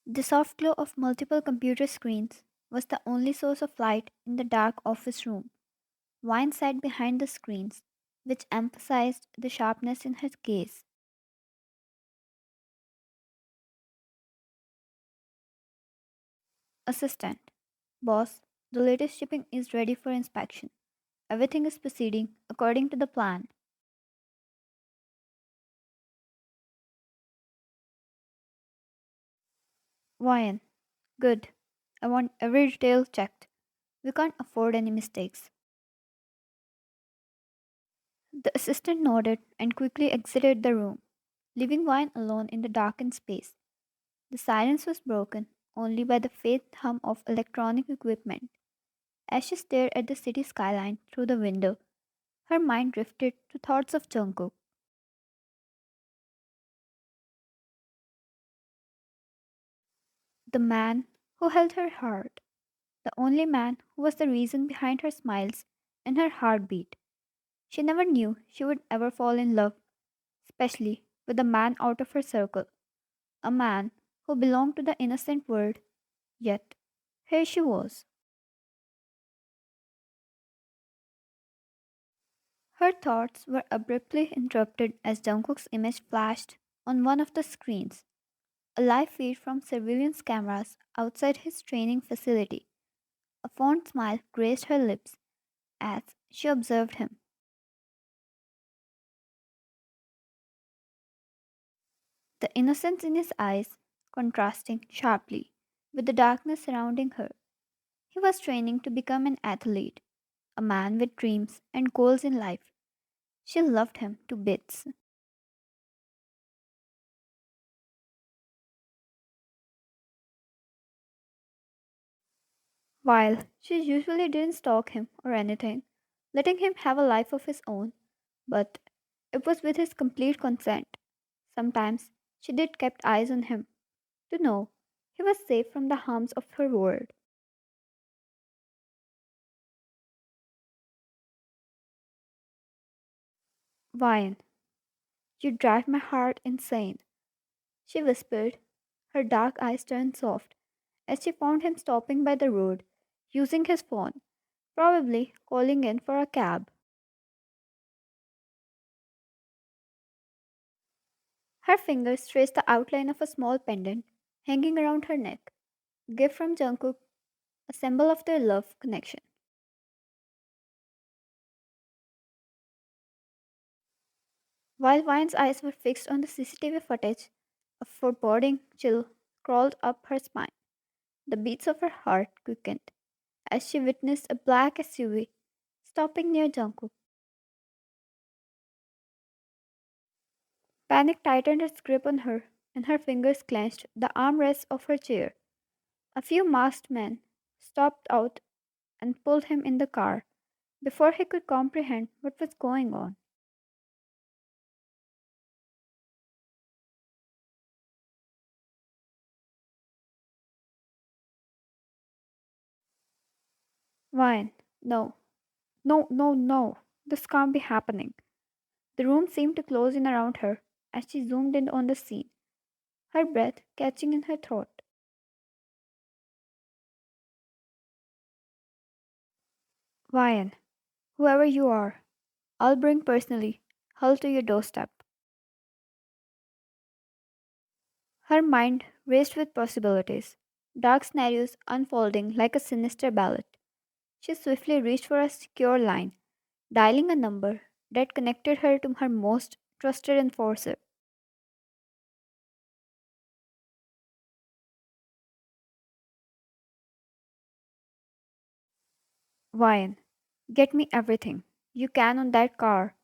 The soft glow of multiple computer screens was the only source of light in the dark office room. Wine sat behind the screens, which emphasized the sharpness in her gaze. Assistant. Boss, the latest shipping is ready for inspection. Everything is proceeding according to the plan. Wine. Good. I want every detail checked. We can't afford any mistakes. The assistant nodded and quickly exited the room, leaving Wine alone in the darkened space. The silence was broken only by the faint hum of electronic equipment. As she stared at the city skyline through the window, her mind drifted to thoughts of Jungkook, the man who held her heart, the only man who was the reason behind her smiles and her heartbeat. She never knew she would ever fall in love, especially with a man out of her circle, a man who belonged to the innocent world, yet here she was. Her thoughts were abruptly interrupted as Jungkook's image flashed on one of the screens, a live feed from surveillance cameras outside his training facility. A fond smile graced her lips as she observed him. The innocence in his eyes contrasting sharply with the darkness surrounding her. He was training to become an athlete, a man with dreams and goals in life. She loved him to bits. While she usually didn't stalk him or anything, letting him have a life of his own, but it was with his complete consent. Sometimes she did kept eyes on him to know he was safe from the harms of her world. Vine, you drive my heart insane, she whispered. Her dark eyes turned soft as she found him stopping by the road, using his phone, probably calling in for a cab. Her fingers traced the outline of a small pendant hanging around her neck, gift from Jungkook, a symbol of their love connection. While Vine's eyes were fixed on the CCTV footage, a foreboding chill crawled up her spine. The beats of her heart quickened as she witnessed a black SUV stopping near Jungkook. Panic tightened its grip on her, and her fingers clenched the armrests of her chair. A few masked men stopped out and pulled him in the car before he could comprehend what was going on. Vine, no, no, no, no, this can't be happening. The room seemed to close in around her as she zoomed in on the scene, her breath catching in her throat. Vine, whoever you are, I'll bring personally Hull to your doorstep. Her mind raced with possibilities, dark scenarios unfolding like a sinister ballad. She swiftly reached for a secure line, dialing a number that connected her to her most trusted enforcer. Ryan, get me everything you can on that car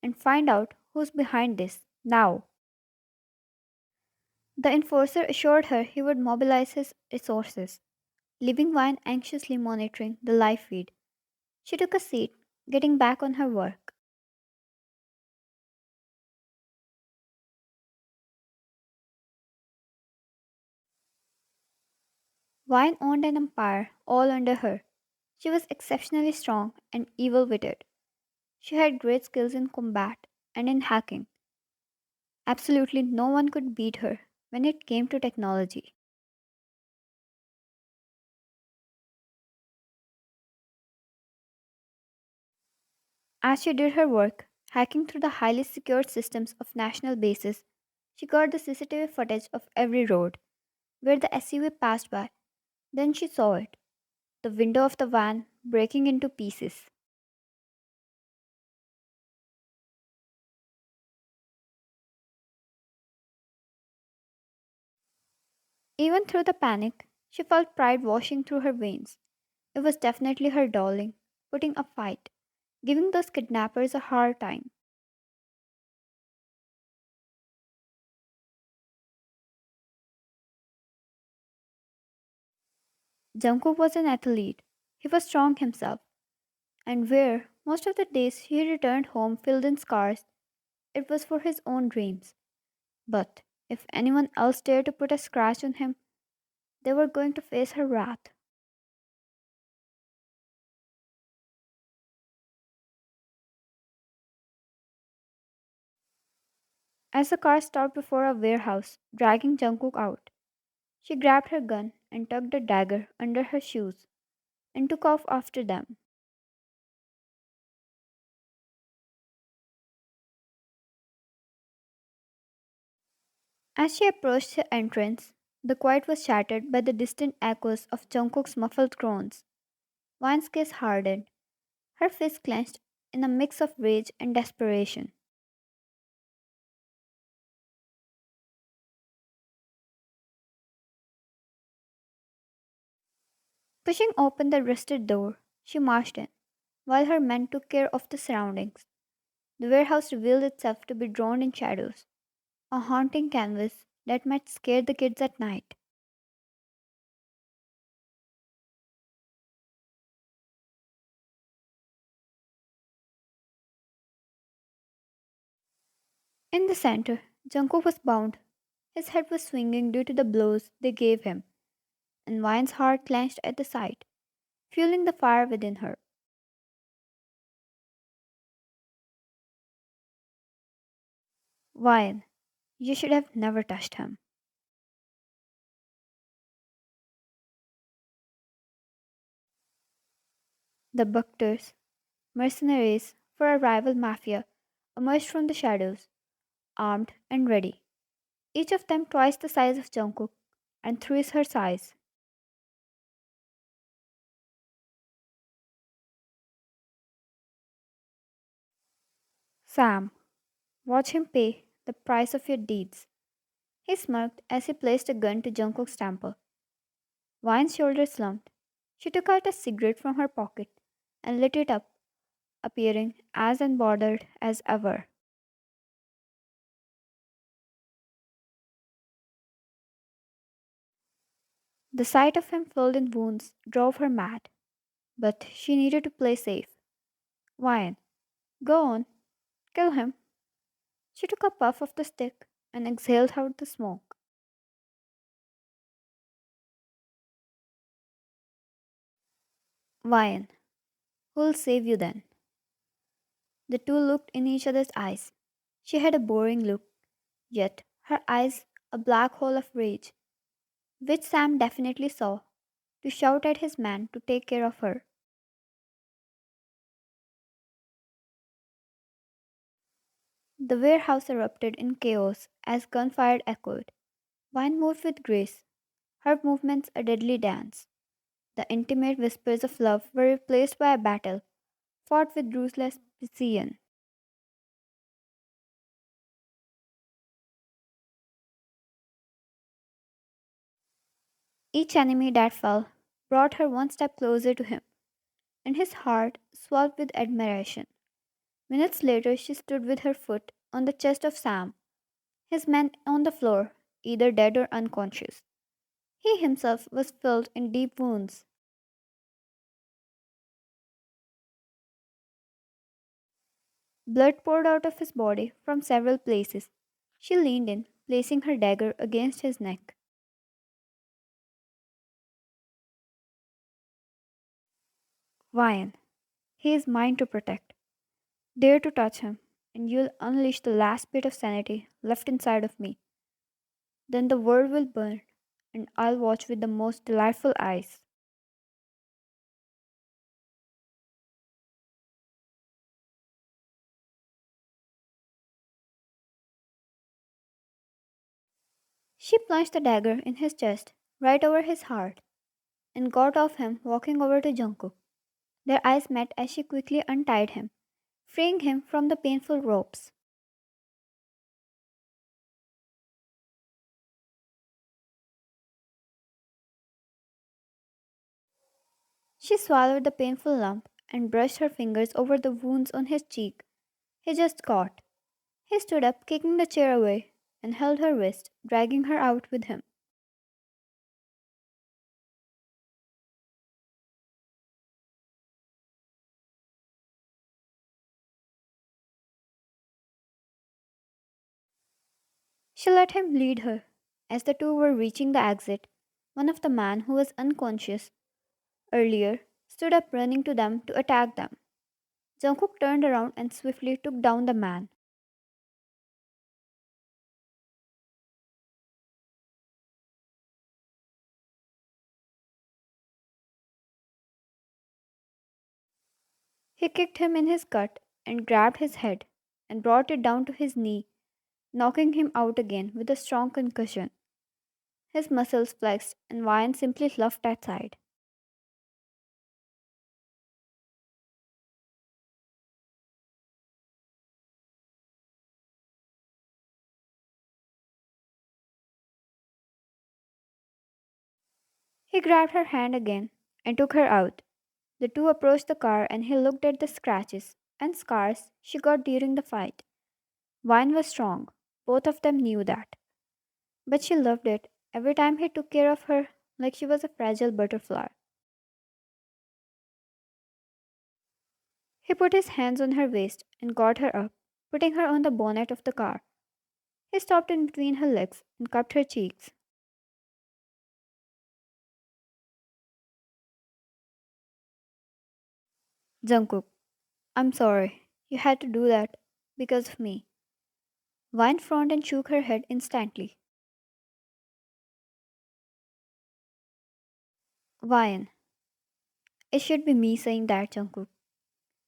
and find out who's behind this now. The enforcer assured her he would mobilize his resources, leaving Ryan anxiously monitoring the live feed. She took a seat, getting back on her work. Ryan owned an empire all under her. She was exceptionally strong and evil witted. She had great skills in combat and in hacking. Absolutely no one could beat her when it came to technology. As she did her work, hacking through the highly secured systems of national bases, she got the CCTV footage of every road where the SUV passed by. Then she saw it, the window of the van breaking into pieces. Even through the panic, she felt pride washing through her veins. It was definitely her darling, putting up fight, giving those kidnappers a hard time. Jungkook was an athlete. He was strong himself, and where most of the days he returned home filled in scars, it was for his own dreams. But if anyone else dared to put a scratch on him, they were going to face her wrath. As the car stopped before a warehouse, dragging Jungkook out, she grabbed her gun and tucked a dagger under her shoes and took off after them. As she approached the entrance, the quiet was shattered by the distant echoes of Jungkook's muffled groans. Wan's gaze hardened, her fist clenched in a mix of rage and desperation. Pushing open the rusted door, she marched in, while her men took care of the surroundings. The warehouse revealed itself to be drawn in shadows, a haunting canvas that might scare the kids at night. In the center, Jungkook was bound. His head was swinging due to the blows they gave him, and Vine's heart clenched at the sight, fueling the fire within her. Vine, you should have never touched him. The Buckters, mercenaries for a rival mafia, emerged from the shadows, armed and ready, each of them twice the size of Jungkook and thrice her size. Sam, watch him pay the price of your deeds. He smirked as he placed a gun to Jungkook's temple. Vine's shoulders slumped. She took out a cigarette from her pocket and lit it up, appearing as unbothered as ever. The sight of him filled in wounds drove her mad, but she needed to play safe. Vine, go on, kill him. She took a puff of the stick and exhaled out the smoke. Vine, who'll save you then? The two looked in each other's eyes. She had a boring look, yet her eyes a black hole of rage, which Sam definitely saw, to shout at his man to take care of her. The warehouse erupted in chaos as gunfire echoed. Vine moved with grace, her movements a deadly dance. The intimate whispers of love were replaced by a battle fought with ruthless precision. Each enemy that fell brought her one step closer to him, and his heart swelled with admiration. Minutes later, she stood with her foot on the chest of Sam, his men on the floor, either dead or unconscious. He himself was filled in deep wounds. Blood poured out of his body from several places. She leaned in, placing her dagger against his neck. Vian, he is mine to protect. Dare to touch him, and you'll unleash the last bit of sanity left inside of me. Then the world will burn, and I'll watch with the most delightful eyes. She plunged the dagger in his chest, right over his heart, and got off him, walking over to Jungkook. Their eyes met as she quickly untied him, freeing him from the painful ropes. She swallowed the painful lump and brushed her fingers over the wounds on his cheek he just caught. He stood up, kicking the chair away, and held her wrist, dragging her out with him. She let him lead her. As the two were reaching the exit, one of the men who was unconscious earlier stood up running to them to attack them. Jungkook turned around and swiftly took down the man. He kicked him in his gut and grabbed his head and brought it down to his knee, knocking him out again with a strong concussion. His muscles flexed and Ryan simply laughed aside. He grabbed her hand again and took her out. The two approached the car and he looked at the scratches and scars she got during the fight. Wine was strong. Both of them knew that. But she loved it every time he took care of her like she was a fragile butterfly. He put his hands on her waist and got her up, putting her on the bonnet of the car. He stopped in between her legs and cupped her cheeks. Jungkook, I'm sorry. You had to do that because of me. Vine frowned and shook her head instantly. Vine, it should be me saying that, Jungkook.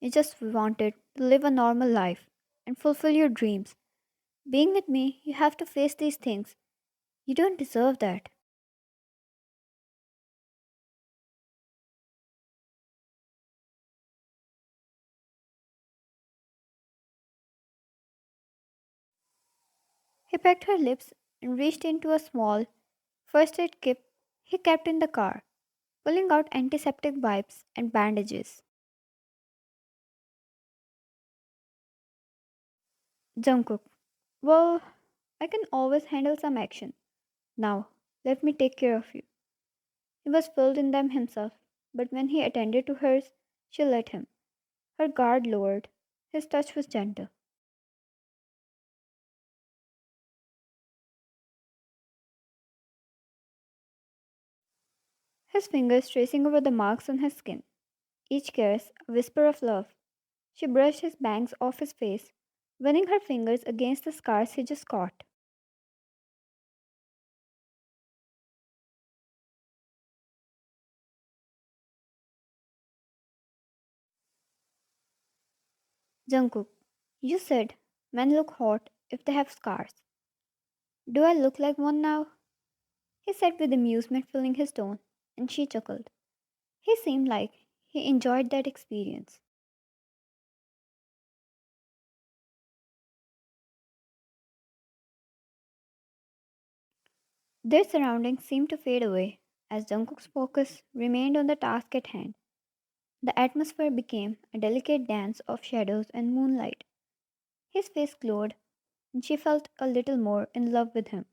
You just wanted to live a normal life and fulfill your dreams. Being with me, you have to face these things. You don't deserve that. He pecked her lips and reached into a small first aid kit he kept in the car, pulling out antiseptic wipes and bandages. Jungkook, well, I can always handle some action. Now, let me take care of you. He was filled in them himself, but when he attended to hers, she let him. Her guard lowered. His touch was gentle. His fingers tracing over the marks on his skin, each caress a whisper of love. She brushed his bangs off his face, running her fingers against the scars he just caught. Jungkook, you said men look hot if they have scars. Do I look like one now? He said with amusement filling his tone, and she chuckled. He seemed like he enjoyed that experience. Their surroundings seemed to fade away as Jungkook's focus remained on the task at hand. The atmosphere became a delicate dance of shadows and moonlight. His face glowed, and she felt a little more in love with him.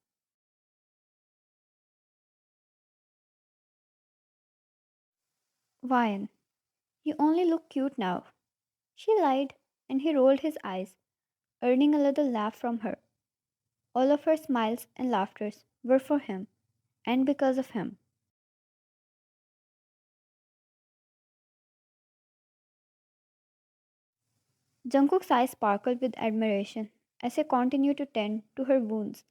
Ryan, you only look cute now. She lied, and he rolled his eyes, earning a little laugh from her. All of her smiles and laughters were for him, and because of him. Jungkook's eyes sparkled with admiration as he continued to tend to her wounds.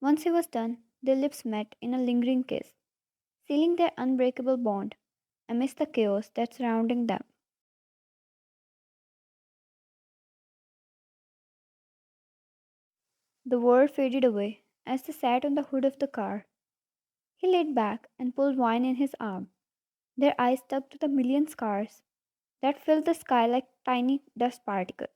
Once he was done, their lips met in a lingering kiss, sealing their unbreakable bond amidst the chaos that surrounded them. The world faded away as they sat on the hood of the car. He laid back and pulled Vine in his arm, their eyes stuck to the million stars that filled the sky like tiny dust particles.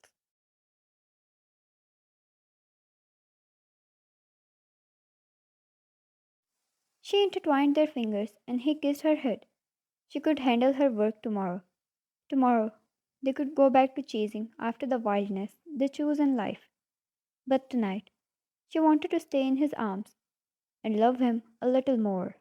She intertwined their fingers and he kissed her head. She could handle her work tomorrow. Tomorrow, they could go back to chasing after the wildness they chose in life. But tonight, she wanted to stay in his arms and love him a little more.